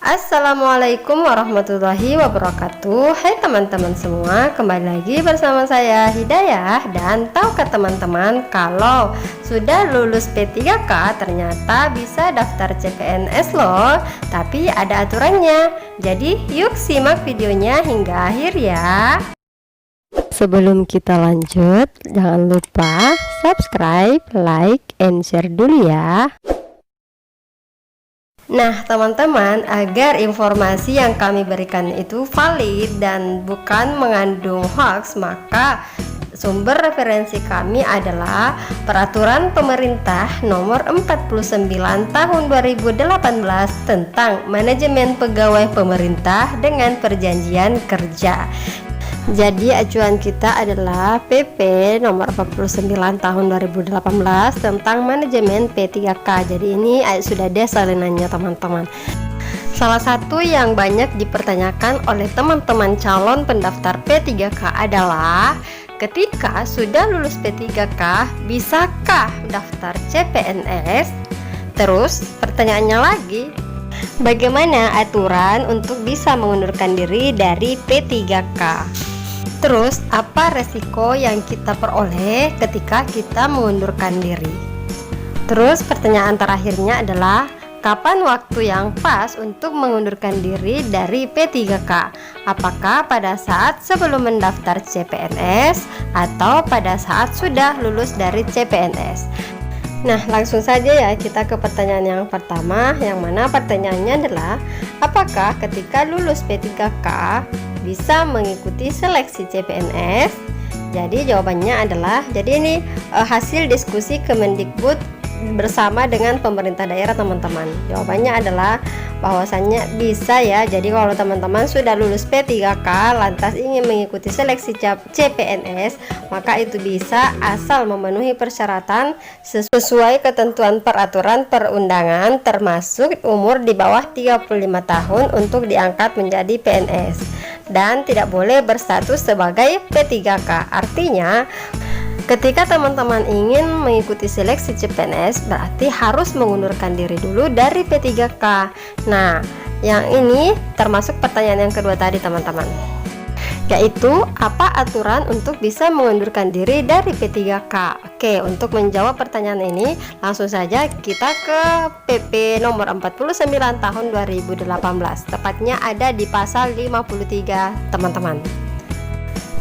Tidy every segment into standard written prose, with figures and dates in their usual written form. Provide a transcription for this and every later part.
Assalamualaikum warahmatullahi wabarakatuh. Hai teman-teman semua, kembali lagi bersama saya Hidayah. Dan tahukah teman-teman kalau sudah lulus P3K ternyata bisa daftar CPNS loh. Tapi ada aturannya. Jadi yuk simak videonya hingga akhir ya. Sebelum kita lanjut, jangan lupa subscribe, like, and share dulu ya. Nah teman-teman, agar informasi yang kami berikan itu valid dan bukan mengandung hoax, maka sumber referensi kami adalah Peraturan Pemerintah Nomor 49 Tahun 2018 tentang Manajemen Pegawai Pemerintah dengan Perjanjian Kerja. Jadi acuan kita adalah PP nomor 49 tahun 2018 tentang manajemen P3K. Jadi ini sudah ada salinannya teman-teman. Salah satu yang banyak dipertanyakan oleh teman-teman calon pendaftar P3K adalah ketika sudah lulus P3K, bisakah daftar CPNS? Terus pertanyaannya lagi, bagaimana aturan untuk bisa mengundurkan diri dari P3K? Terus, apa resiko yang kita peroleh ketika kita mengundurkan diri? Terus, pertanyaan terakhirnya adalah kapan waktu yang pas untuk mengundurkan diri dari P3K? Apakah pada saat sebelum mendaftar CPNS atau pada saat sudah lulus dari CPNS? Nah, langsung saja ya kita ke pertanyaan yang pertama, yang mana pertanyaannya adalah apakah ketika lulus P3K bisa mengikuti seleksi CPNS? Jadi jawabannya adalah, jadi ini hasil diskusi Kemendikbud bersama dengan pemerintah daerah teman-teman. Jawabannya adalah bahwasannya bisa ya. Jadi kalau teman-teman sudah lulus P3K lantas ingin mengikuti seleksi CPNS, maka itu bisa asal memenuhi persyaratan sesuai ketentuan peraturan perundangan, termasuk umur di bawah 35 tahun untuk diangkat menjadi PNS dan tidak boleh berstatus sebagai P3K. Artinya ketika teman-teman ingin mengikuti seleksi CPNS berarti harus mengundurkan diri dulu dari P3K. Nah, yang ini termasuk pertanyaan yang kedua tadi teman-teman, yaitu apa aturan untuk bisa mengundurkan diri dari P3K. Oke, untuk menjawab pertanyaan ini langsung saja kita ke PP nomor 49 tahun 2018. Tepatnya ada di pasal 53 teman-teman,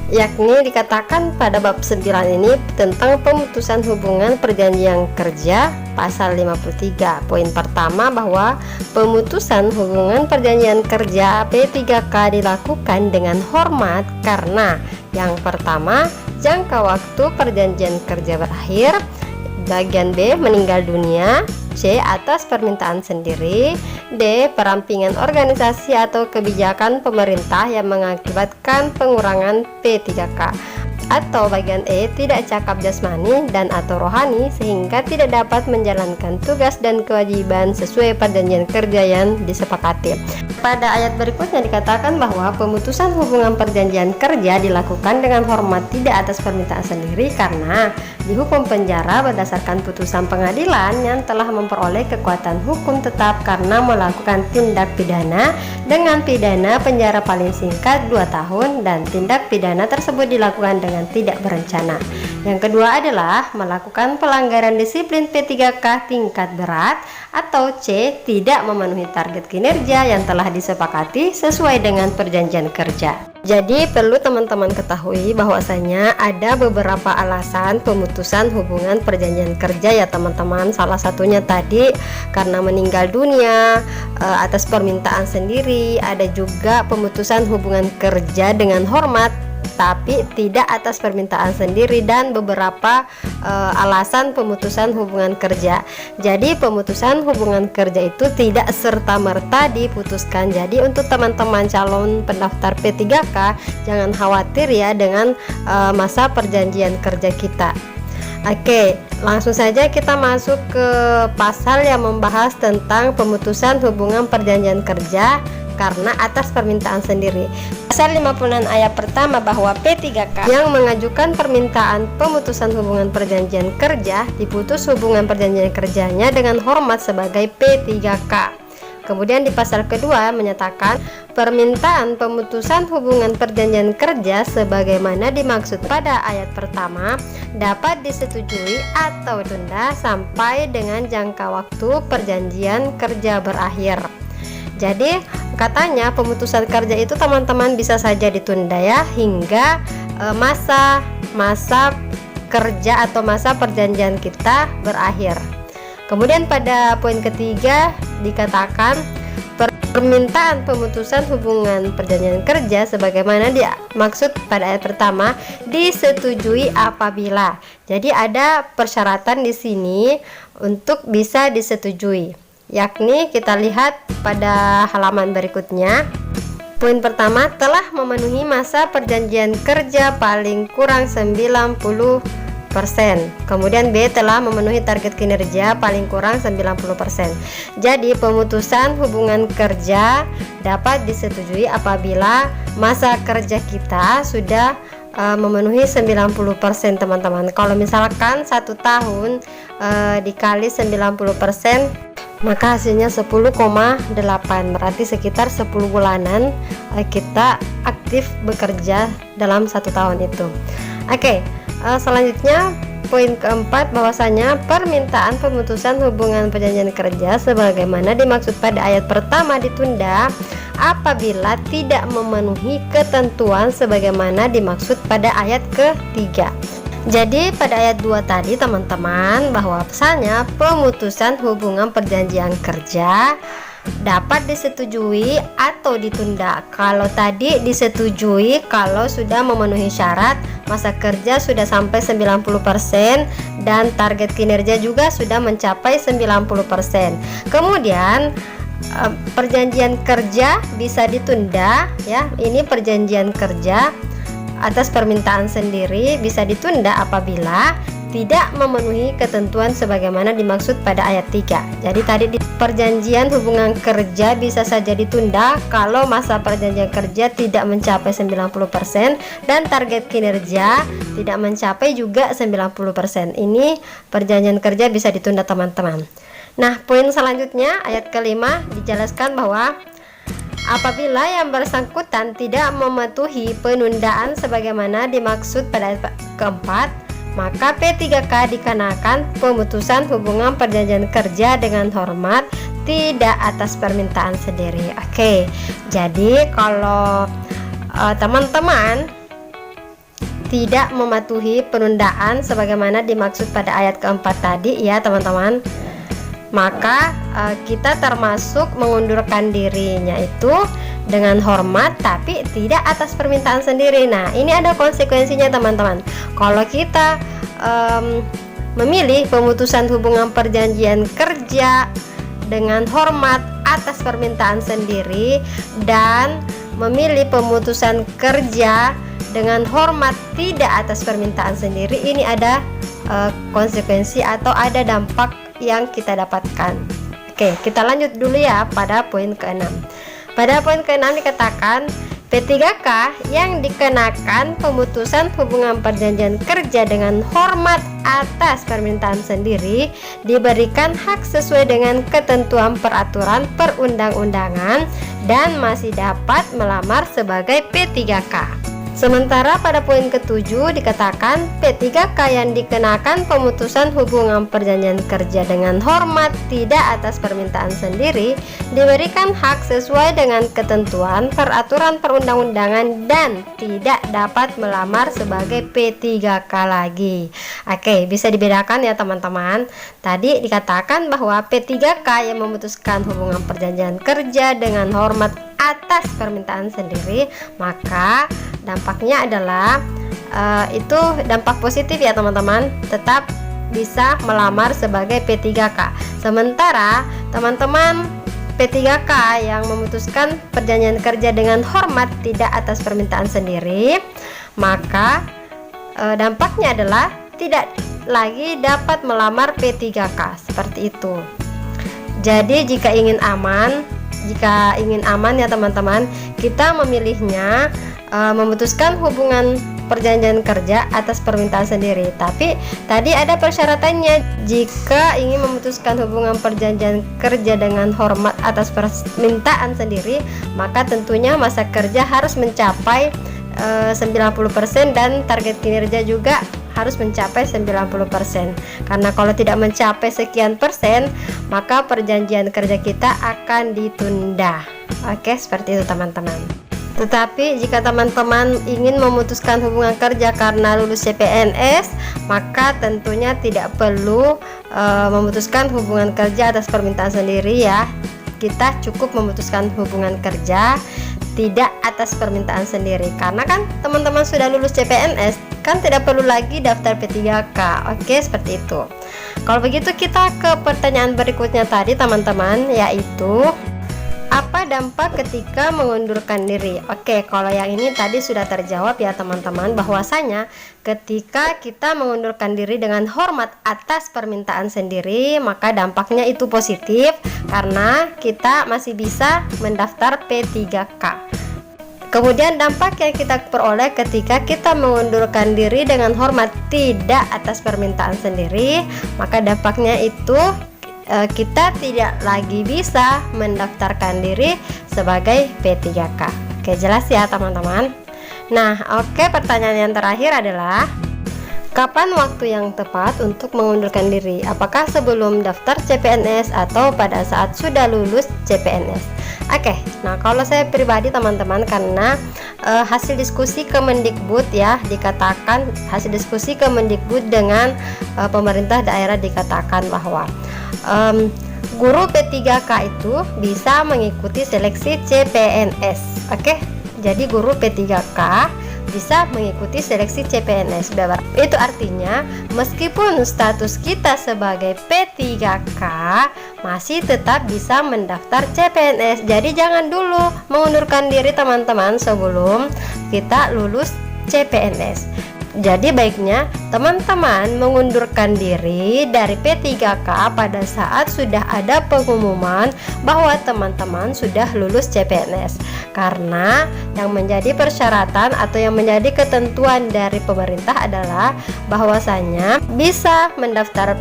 yakni dikatakan pada bab 9 ini tentang pemutusan hubungan perjanjian kerja. Pasal 53 poin pertama bahwa pemutusan hubungan perjanjian kerja P3K dilakukan dengan hormat karena yang pertama, jangka waktu perjanjian kerja berakhir, bagian B, meninggal dunia, C, atas permintaan sendiri, D, perampingan organisasi atau kebijakan pemerintah yang mengakibatkan pengurangan P3K, atau bagian E, tidak cakap jasmani dan atau rohani sehingga tidak dapat menjalankan tugas dan kewajiban sesuai perjanjian kerja yang disepakati. Pada ayat berikutnya dikatakan bahwa pemutusan hubungan perjanjian kerja dilakukan dengan hormat tidak atas permintaan sendiri karena dihukum penjara berdasarkan putusan pengadilan yang telah memperoleh kekuatan hukum tetap karena melakukan tindak pidana dengan pidana penjara paling singkat 2 tahun dan tindak pidana tersebut dilakukan dengan tidak berencana. Yang kedua adalah melakukan pelanggaran disiplin P3K tingkat berat atau C, tidak memenuhi target kinerja yang telah disepakati sesuai dengan perjanjian kerja. Jadi perlu teman-teman ketahui bahwasanya ada beberapa alasan pemutusan hubungan perjanjian kerja ya teman-teman. Salah satunya tadi karena meninggal dunia atas permintaan sendiri, ada juga pemutusan hubungan kerja dengan hormat tapi tidak atas permintaan sendiri, dan beberapa alasan pemutusan hubungan kerja. Jadi pemutusan hubungan kerja itu tidak serta-merta diputuskan. Jadi untuk teman-teman calon pendaftar P3K jangan khawatir ya dengan masa perjanjian kerja kita. Oke, langsung saja kita masuk ke pasal yang membahas tentang pemutusan hubungan perjanjian kerja karena atas permintaan sendiri. Pasal 56 ayat pertama bahwa P3K yang mengajukan permintaan pemutusan hubungan perjanjian kerja diputus hubungan perjanjian kerjanya dengan hormat sebagai P3K. Kemudian di pasal kedua menyatakan permintaan pemutusan hubungan perjanjian kerja sebagaimana dimaksud pada ayat pertama dapat disetujui atau ditunda sampai dengan jangka waktu perjanjian kerja berakhir. Jadi katanya pemutusan kerja itu teman-teman bisa saja ditunda ya hingga masa kerja atau masa perjanjian kita berakhir. Kemudian pada poin ketiga dikatakan permintaan pemutusan hubungan perjanjian kerja sebagaimana dimaksud pada ayat pertama disetujui apabila. Jadi ada persyaratan di sini untuk bisa disetujui. Yakni kita lihat pada halaman berikutnya. Poin pertama, telah memenuhi masa perjanjian kerja paling kurang 90%. Kemudian B, telah memenuhi target kinerja paling kurang 90%. Jadi pemutusan hubungan kerja dapat disetujui apabila masa kerja kita sudah memenuhi 90% teman-teman. Kalau misalkan 1 tahun dikali 90%, maka hasilnya 10,8, berarti sekitar 10 bulanan kita aktif bekerja dalam 1 tahun itu. Oke, selanjutnya poin keempat bahwasanya permintaan pemutusan hubungan perjanjian kerja sebagaimana dimaksud pada ayat pertama ditunda apabila tidak memenuhi ketentuan sebagaimana dimaksud pada ayat ketiga. Jadi pada ayat 2 tadi teman-teman bahwa pesannya pemutusan hubungan perjanjian kerja dapat disetujui atau ditunda. Kalau tadi disetujui kalau sudah memenuhi syarat, masa kerja sudah sampai 90% dan target kinerja juga sudah mencapai 90%. Kemudian perjanjian kerja bisa ditunda ya. Ini perjanjian kerja atas permintaan sendiri bisa ditunda apabila tidak memenuhi ketentuan sebagaimana dimaksud pada ayat 3. Jadi tadi di perjanjian hubungan kerja bisa saja ditunda kalau masa perjanjian kerja tidak mencapai 90% dan target kinerja tidak mencapai juga 90%. Ini perjanjian kerja bisa ditunda teman-teman. Nah, poin selanjutnya ayat kelima dijelaskan bahwa apabila yang bersangkutan tidak mematuhi penundaan sebagaimana dimaksud pada ayat keempat, maka P3K dikenakan pemutusan hubungan perjanjian kerja dengan hormat tidak atas permintaan sendiri. Oke, jadi kalau teman-teman tidak mematuhi penundaan sebagaimana dimaksud pada ayat keempat tadi ya teman-teman, maka kita termasuk mengundurkan dirinya itu dengan hormat tapi tidak atas permintaan sendiri. Nah, ini ada konsekuensinya teman-teman. Kalau kita memilih pemutusan hubungan perjanjian kerja dengan hormat atas permintaan sendiri dan memilih pemutusan kerja dengan hormat tidak atas permintaan sendiri, ini ada konsekuensi atau ada dampak yang kita dapatkan. Oke, kita lanjut dulu ya pada poin ke-6. Pada poin ke-6 dikatakan P3K yang dikenakan pemutusan hubungan perjanjian kerja dengan hormat atas permintaan sendiri diberikan hak sesuai dengan ketentuan peraturan perundang-undangan dan masih dapat melamar sebagai P3K. Sementara pada poin ke-7 dikatakan P3K yang dikenakan pemutusan hubungan perjanjian kerja dengan hormat tidak atas permintaan sendiri diberikan hak sesuai dengan ketentuan peraturan perundang-undangan dan tidak dapat melamar sebagai P3K lagi. Oke, bisa dibedakan ya teman-teman. Tadi dikatakan bahwa P3K yang memutuskan hubungan perjanjian kerja dengan hormat atas permintaan sendiri, maka dampaknya adalah itu dampak positif ya teman-teman, tetap bisa melamar sebagai P3K. Sementara teman-teman P3K yang memutuskan perjanjian kerja dengan hormat tidak atas permintaan sendiri, maka dampaknya adalah tidak lagi dapat melamar P3K seperti itu. Jadi jika ingin aman ya teman-teman, kita memilihnya memutuskan hubungan perjanjian kerja atas permintaan sendiri. Tapi tadi ada persyaratannya, jika ingin memutuskan hubungan perjanjian kerja dengan hormat atas permintaan sendiri, maka tentunya masa kerja harus mencapai 90% dan target kinerja juga harus mencapai 90%. Karena kalau tidak mencapai sekian persen, maka perjanjian kerja kita akan ditunda. Oke, seperti itu teman-teman. Tetapi jika teman-teman ingin memutuskan hubungan kerja karena lulus CPNS, maka tentunya tidak perlu memutuskan hubungan kerja atas permintaan sendiri ya. Kita cukup memutuskan hubungan kerja tidak atas permintaan sendiri, karena kan teman-teman sudah lulus CPNS, kan tidak perlu lagi daftar P3K. Oke, seperti itu. Kalau begitu kita ke pertanyaan berikutnya tadi teman-teman, yaitu apa dampak ketika mengundurkan diri? Oke, kalau yang ini tadi sudah terjawab ya teman-teman, bahwasanya ketika kita mengundurkan diri dengan hormat atas permintaan sendiri, maka dampaknya itu positif karena kita masih bisa mendaftar P3K. Kemudian dampak yang kita peroleh ketika kita mengundurkan diri dengan hormat tidak atas permintaan sendiri, maka dampaknya itu kita tidak lagi bisa mendaftarkan diri sebagai P3K. Oke, jelas ya teman-teman. Nah, oke, pertanyaan yang terakhir adalah kapan waktu yang tepat untuk mengundurkan diri? Apakah sebelum daftar CPNS atau pada saat sudah lulus CPNS? Oke, nah kalau saya pribadi teman-teman, karena hasil diskusi Kemendikbud ya, dikatakan hasil diskusi Kemendikbud dengan pemerintah daerah dikatakan bahwa guru P3K itu bisa mengikuti seleksi CPNS. Oke, jadi guru P3K bisa mengikuti seleksi CPNS. Itu artinya meskipun status kita sebagai P3K masih tetap bisa mendaftar CPNS. Jadi jangan dulu mengundurkan diri teman-teman sebelum kita lulus CPNS. Jadi baiknya teman-teman mengundurkan diri dari P3K pada saat sudah ada pengumuman bahwa teman-teman sudah lulus CPNS. Karena yang menjadi persyaratan atau yang menjadi ketentuan dari pemerintah adalah bahwasanya bisa mendaftar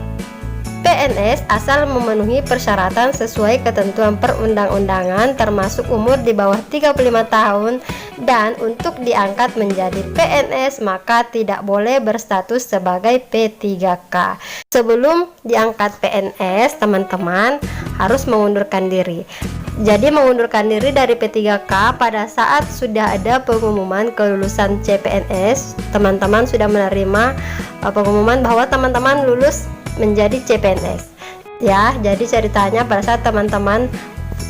PNS asal memenuhi persyaratan sesuai ketentuan perundang-undangan, termasuk umur di bawah 35 tahun, dan untuk diangkat menjadi PNS maka tidak boleh berstatus sebagai P3K. Sebelum diangkat PNS, teman-teman harus mengundurkan diri. Jadi mengundurkan diri dari P3K pada saat sudah ada pengumuman kelulusan CPNS, teman-teman sudah menerima pengumuman bahwa teman-teman lulus menjadi CPNS ya. Jadi ceritanya pada saat teman-teman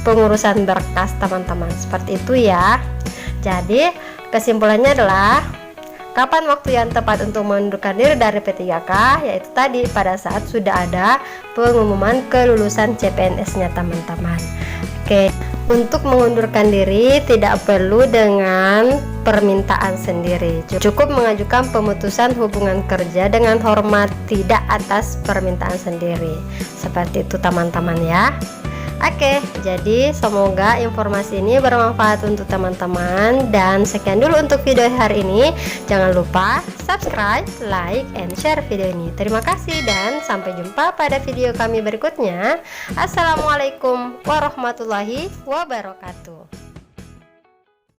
pengurusan berkas teman-teman seperti itu ya. Jadi kesimpulannya adalah kapan waktu yang tepat untuk mengundurkan diri dari P3K, yaitu tadi pada saat sudah ada pengumuman kelulusan CPNS-nya teman-teman. Oke, untuk mengundurkan diri tidak perlu dengan permintaan sendiri, cukup mengajukan pemutusan hubungan kerja dengan hormat tidak atas permintaan sendiri. Seperti itu teman-teman ya. Oke, jadi semoga informasi ini bermanfaat untuk teman-teman, dan sekian dulu untuk video hari ini. Jangan lupa subscribe, like, and share video ini. Terima kasih dan sampai jumpa pada video kami berikutnya. Assalamualaikum warahmatullahi wabarakatuh.